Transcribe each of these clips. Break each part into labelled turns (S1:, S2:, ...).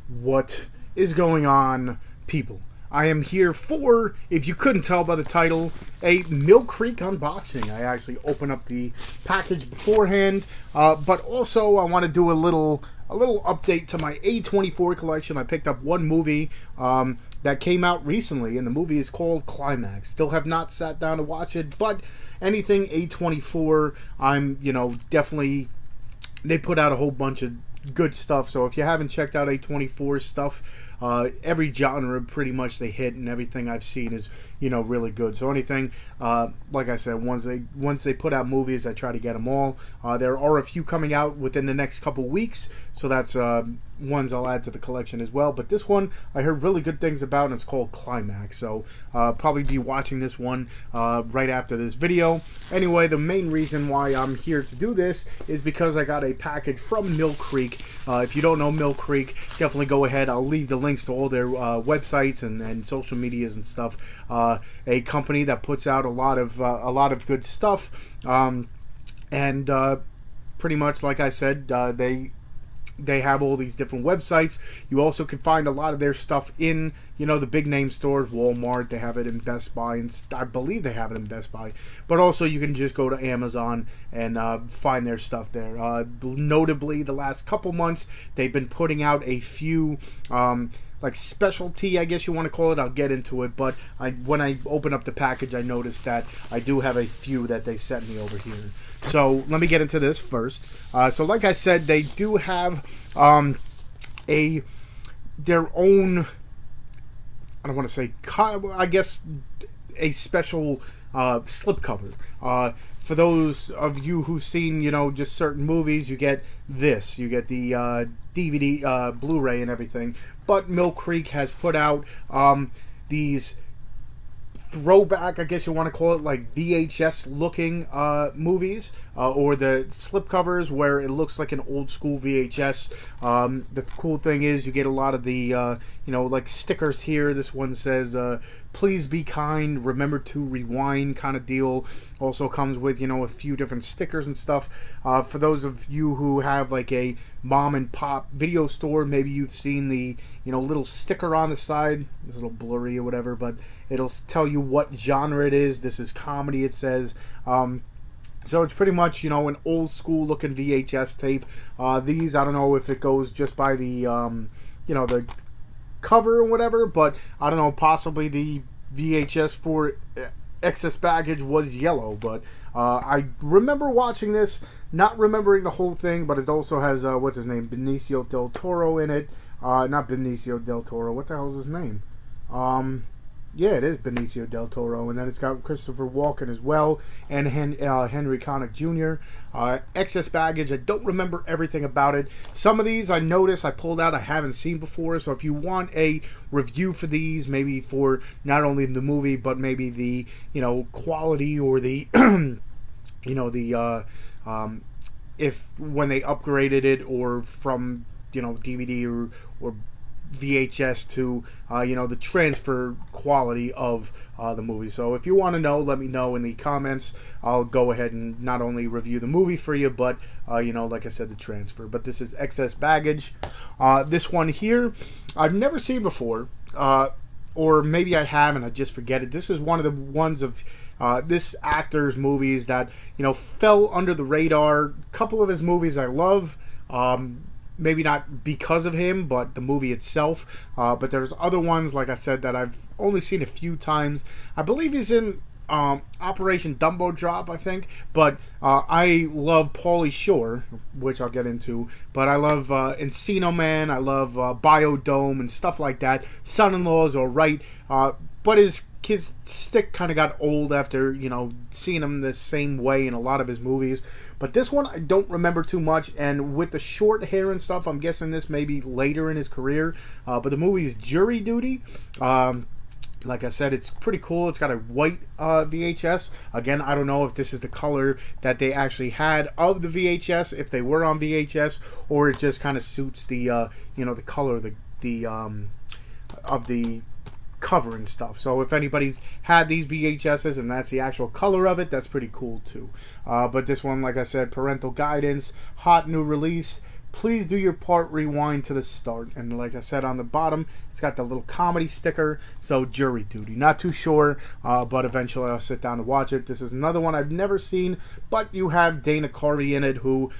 S1: What is going on, people? I am here for, if you couldn't tell by the title, a Mill Creek unboxing. I actually opened up the package beforehand, but also I want to do a little update to my A24 collection. I picked up one movie that came out recently, and the movie is called Climax. Still have not sat down to watch it, but anything A24, I'm, definitely, they put out a whole bunch of good stuff. So if you haven't checked out A24 stuff, every genre pretty much they hit, and everything I've seen is really good. So anything, like I said, once they put out movies, I try to get them all. There are a few coming out within the next couple weeks, so that's ones I'll add to the collection as well. But this one I heard really good things about, and it's called Climax. So probably be watching this one right after this video. Anyway, the main reason why I'm here to do this is because I got a package from Mill Creek. If you don't know Mill Creek, definitely go ahead. I'll leave the links to all their websites and social medias and stuff. A company that puts out a lot of good stuff, and pretty much, like I said, they have all these different websites. You also can find a lot of their stuff in, the big name stores, Walmart. They have it in Best Buy, and I believe they have it in Best Buy. But also you can just go to Amazon and find their stuff there. Notably, the last couple months, they've been putting out a few like specialty, I guess you want to call it. I'll get into it, but when I open up the package, I noticed that I do have a few that they sent me over here. So let me get into this first. So like I said, they do have their own, I don't want to say, I guess, a special slipcover. For those of you who've seen, just certain movies, you get this. You get the DVD, Blu-ray and everything. But Mill Creek has put out these throwback, I guess you want to call it, like VHS looking movies, or the slipcovers where it looks like an old school VHS. The cool thing is you get a lot of the like stickers here. This one says please be kind, remember to rewind, kind of deal. Also comes with a few different stickers and stuff. For those of you who have like a mom and pop video store, maybe you've seen the little sticker on the side. It's a little blurry or whatever, but it'll tell you what genre it is. This is comedy, it says. So it's pretty much an old school looking VHS tape. These, I don't know if it goes just by the the cover or whatever, but I don't know, possibly the VHS for Excess Baggage was yellow. But I remember watching this, not remembering the whole thing, but it also has what's his name, Benicio del Toro in it. Not Benicio del Toro, what the hell is his name? Yeah, it is Benicio del Toro, and then it's got Christopher Walken as well, and Henry Connick Jr. Excess Baggage, I don't remember everything about it. Some of these I noticed, I pulled out, I haven't seen before, so if you want a review for these, maybe for not only the movie, but maybe the, quality or the, if when they upgraded it, or from, DVD or VHS to the transfer quality of the movie. So if you want to know, let me know in the comments. I'll go ahead and not only review the movie for you, but like I said, the transfer. But this is Excess Baggage. This one here I've never seen before, or maybe I have and I just forget it. This is one of the ones of this actor's movies that fell under the radar. A couple of his movies I love, maybe not because of him, but the movie itself. But there's other ones, like I said, that I've only seen a few times. I believe he's in Operation Dumbo Drop, I think. But I love Pauly Shore, which I'll get into. But I love Encino Man. I love Biodome and stuff like that. Son-in-Law is alright. But his stick kind of got old after, seeing him the same way in a lot of his movies. But this one I don't remember too much, and with the short hair and stuff, I'm guessing this may be later in his career. But the movie is Jury Duty. Like I said, it's pretty cool. It's got a white VHS. Again, I don't know if this is the color that they actually had of the VHS, if they were on VHS, or it just kind of suits the the color of the cover and stuff. So if anybody's had these VHSs and that's the actual color of it, that's pretty cool too. But this one, like I said, parental guidance, hot new release, please do your part, rewind to the start. And like I said, on the bottom, it's got the little comedy sticker, so jury duty. Not too sure, but eventually I'll sit down and watch it. This is another one I've never seen, but you have Dana Carvey in it, who,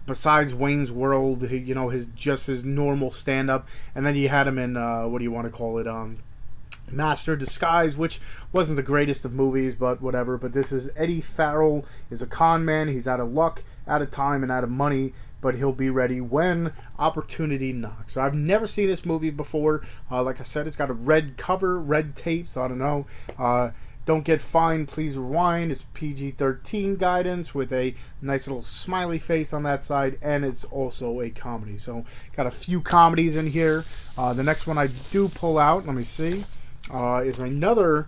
S1: besides Wayne's World, you know, his normal stand-up, and then you had him in, what do you want to call it, Master Disguise, which wasn't the greatest of movies, but whatever. But this is Eddie Farrell is a con man. He's out of luck, out of time, and out of money, but he'll be ready when opportunity knocks. So I've never seen this movie before. Like I said, it's got a red cover, red tape, so I don't know. Don't get fined, please rewind. It's PG-13 guidance with a nice little smiley face on that side, and it's also a comedy. So got a few comedies in here. The next one I do pull out, let me see, is another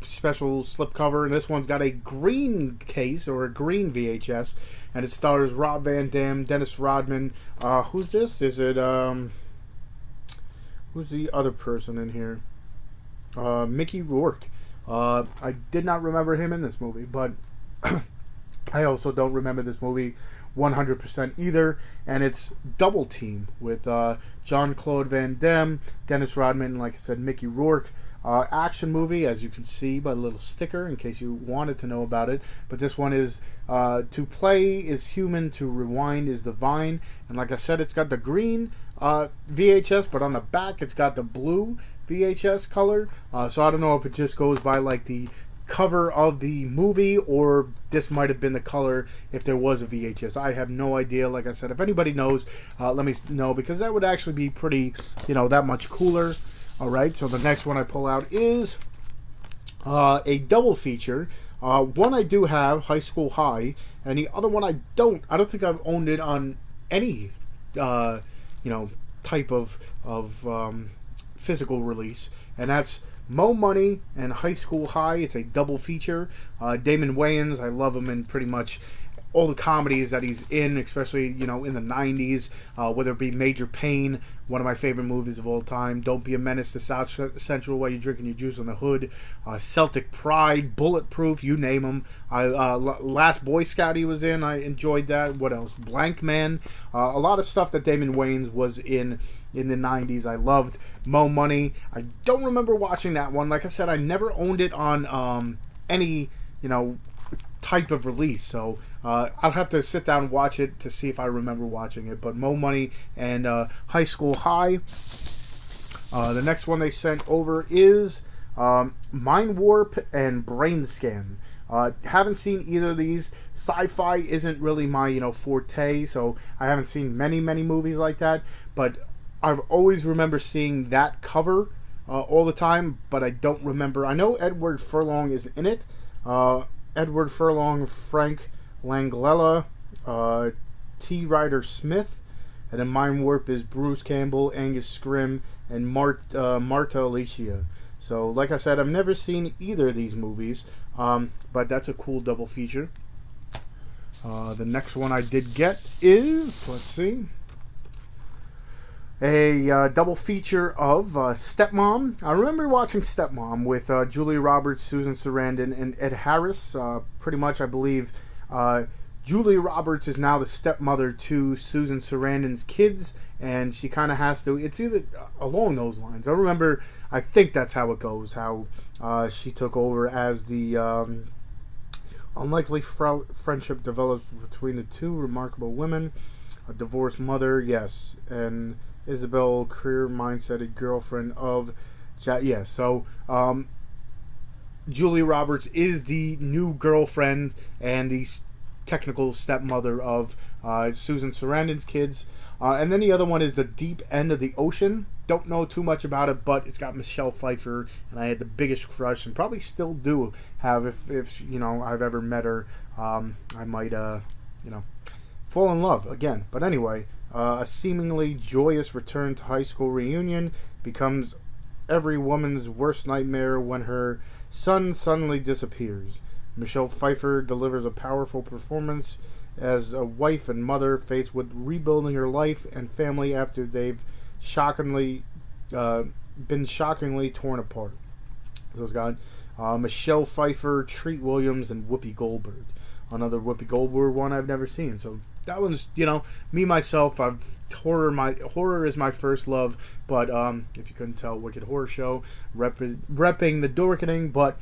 S1: special slipcover, and this one's got a green case, or a green VHS, and it stars Rob Van Dam, Dennis Rodman. Who's this? Is it, who's the other person in here? Mickey Rourke. I did not remember him in this movie, but I also don't remember this movie 100% either. And it's Double Team with Jean-Claude Van Damme, Dennis Rodman, and like I said, Mickey Rourke. Action movie, as you can see by the little sticker, in case you wanted to know about it. But this one is to play is human, to rewind is divine. And like I said, it's got the green VHS, but on the back it's got the blue VHS color. So I don't know if it just goes by like the cover of the movie, or this might have been the color if there was a VHS. I have no idea. Like I said, if anybody knows, let me know, because that would actually be pretty, you know, that much cooler. Alright, so the next one I pull out is a double feature. One I do have, High School High, and the other one I don't. I don't think I've owned it on any, you know, type of physical release, and that's Mo Money and High School High. It's a double feature. Damon Wayans, I love him in pretty much all the comedies that he's in, especially, you know, in the 90s, whether it be Major Payne, one of my favorite movies of all time, Don't Be a Menace to South Central While You're Drinking Your Juice on the Hood, Celtic Pride, Bulletproof, you name them. Last Boy Scout he was in, I enjoyed that. What else? Blank Man. A lot of stuff that Damon Wayans was in the 90s I loved. Mo Money, I don't remember watching that one. Like I said, I never owned it on any, you know, type of release, so I'll have to sit down and watch it to see if I remember watching it. But Mo Money and High School High. The next one they sent over is Mind Warp and Brain Scan. Haven't seen either of these. Sci-fi isn't really my, you know, forte, so I haven't seen many movies like that, but I've always remember seeing that cover all the time, but I don't remember. I know Edward Furlong is in it. Edward Furlong, Frank Langella, T. Ryder Smith, and then Mind Warp is Bruce Campbell, Angus Scrimm, and Marta Alicia. So, like I said, I've never seen either of these movies, but that's a cool double feature. The next one I did get is, let's see, a double feature of Stepmom. I remember watching Stepmom with Julia Roberts, Susan Sarandon, and Ed Harris. Pretty much, I believe, Julia Roberts is now the stepmother to Susan Sarandon's kids, and she kind of has to, it's either along those lines. I remember, I think that's how it goes, how she took over as the unlikely friendship develops between the two remarkable women. A divorced mother, yes, and Isabel, career mindseted girlfriend of yes. So Julia Roberts is the new girlfriend and the technical stepmother of Susan Sarandon's kids. And then the other one is The Deep End of the Ocean. Don't know too much about it, but it's got Michelle Pfeiffer, and I had the biggest crush, and probably still do have if you know, I've ever met her. I might you know, fall in love again. But anyway, a seemingly joyous return to high school reunion becomes every woman's worst nightmare when her son suddenly disappears. Michelle Pfeiffer delivers a powerful performance as a wife and mother faced with rebuilding her life and family after they've been shockingly torn apart. So it's got Michelle Pfeiffer, Treat Williams, and Whoopi Goldberg. Another Whoopi Goldberg one I've never seen. So that one's, you know, me myself. Horror is my first love. But if you couldn't tell, Wicked Horror Show, repping the Dorkening, but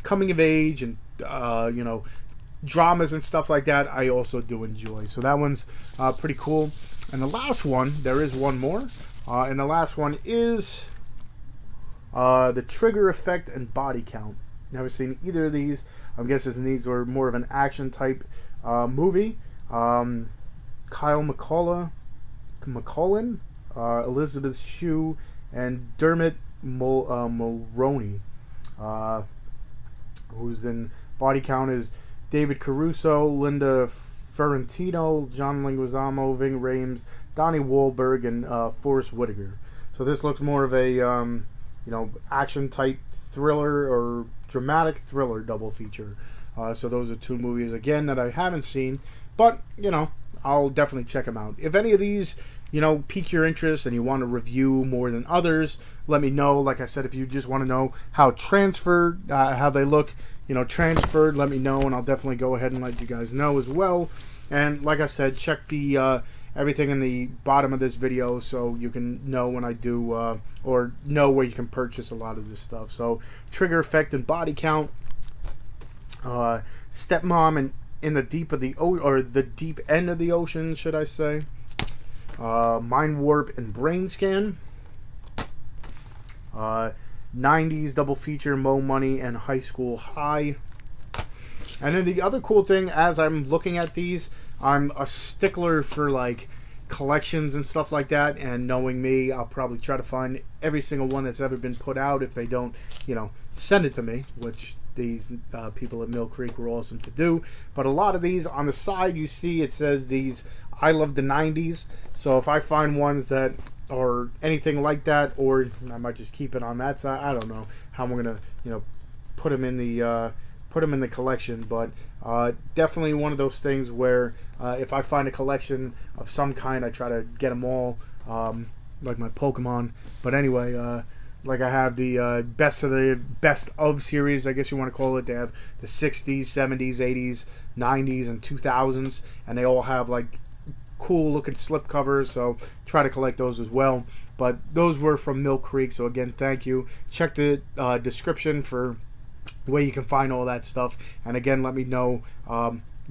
S1: coming of age and you know, dramas and stuff like that, I also do enjoy. So that one's pretty cool. And the last one, there is one more, and the last one is the Trigger Effect and Body Count. Never seen either of these. I'm guessing these were more of an action type movie. Kyle MacLachlan, Elizabeth Shue, and Dermot Mulroney. Who's in Body Count is David Caruso, Linda Ferrantino, John Leguizamo, Ving Rhames, Donnie Wahlberg, and Forrest Whitaker. So this looks more of a you know, action type thriller or dramatic thriller double feature. So those are two movies again that I haven't seen, but you know, I'll definitely check them out. If any of these, you know, pique your interest and you want to review more than others, let me know. Like I said, if you just want to know how transferred, how they look, you know, transferred, let me know, and I'll definitely go ahead and let you guys know as well. And like I said, check the everything in the bottom of this video so you can know when I do or know where you can purchase a lot of this stuff. So Trigger Effect and Body Count, Stepmom and in the deep of the the deep end of the ocean, should I say, Mind Warp and Brain Scan, 90s double feature, Mo Money and High School High. And then the other cool thing, as I'm looking at these, I'm a stickler for like collections and stuff like that, and knowing me, I'll probably try to find every single one that's ever been put out if they don't, you know, send it to me, which these people at Mill Creek were awesome to do. But a lot of these on the side, you see it says these I love the 90s. So if I find ones that or anything like that, or I might just keep it on that side. I don't know how I'm gonna, you know, put them in the collection, but definitely one of those things where if I find a collection of some kind, I try to get them all, like my Pokemon. But anyway, like I have the best of series, I guess you want to call it. They have the 60s, 70s, 80s, 90s, and 2000s, and they all have like cool looking slip covers, so try to collect those as well. But those were from Mill Creek, so again, thank you. Check the description for where you can find all that stuff, and again, let me know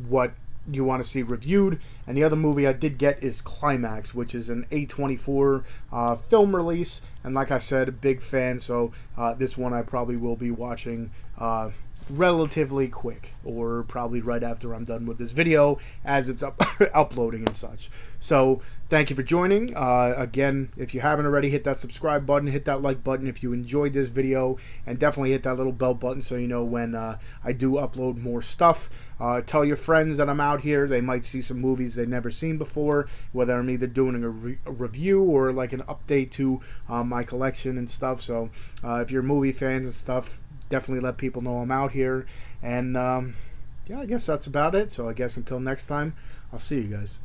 S1: what you want to see reviewed. And the other movie I did get is Climax, which is an A24 film release, and like I said, a big fan, so this one I probably will be watching relatively quick, or probably right after I'm done with this video, as it's uploading and such. So thank you for joining. Again, if you haven't already, hit that subscribe button, hit that like button if you enjoyed this video, and definitely hit that little bell button so you know when I do upload more stuff. Tell your friends that I'm out here. They might see some movies they've never seen before, whether I'm either doing a review or like an update to my collection and stuff. So if you're movie fans and stuff, definitely let people know I'm out here. And yeah, I guess that's about it. So I guess until next time, I'll see you guys.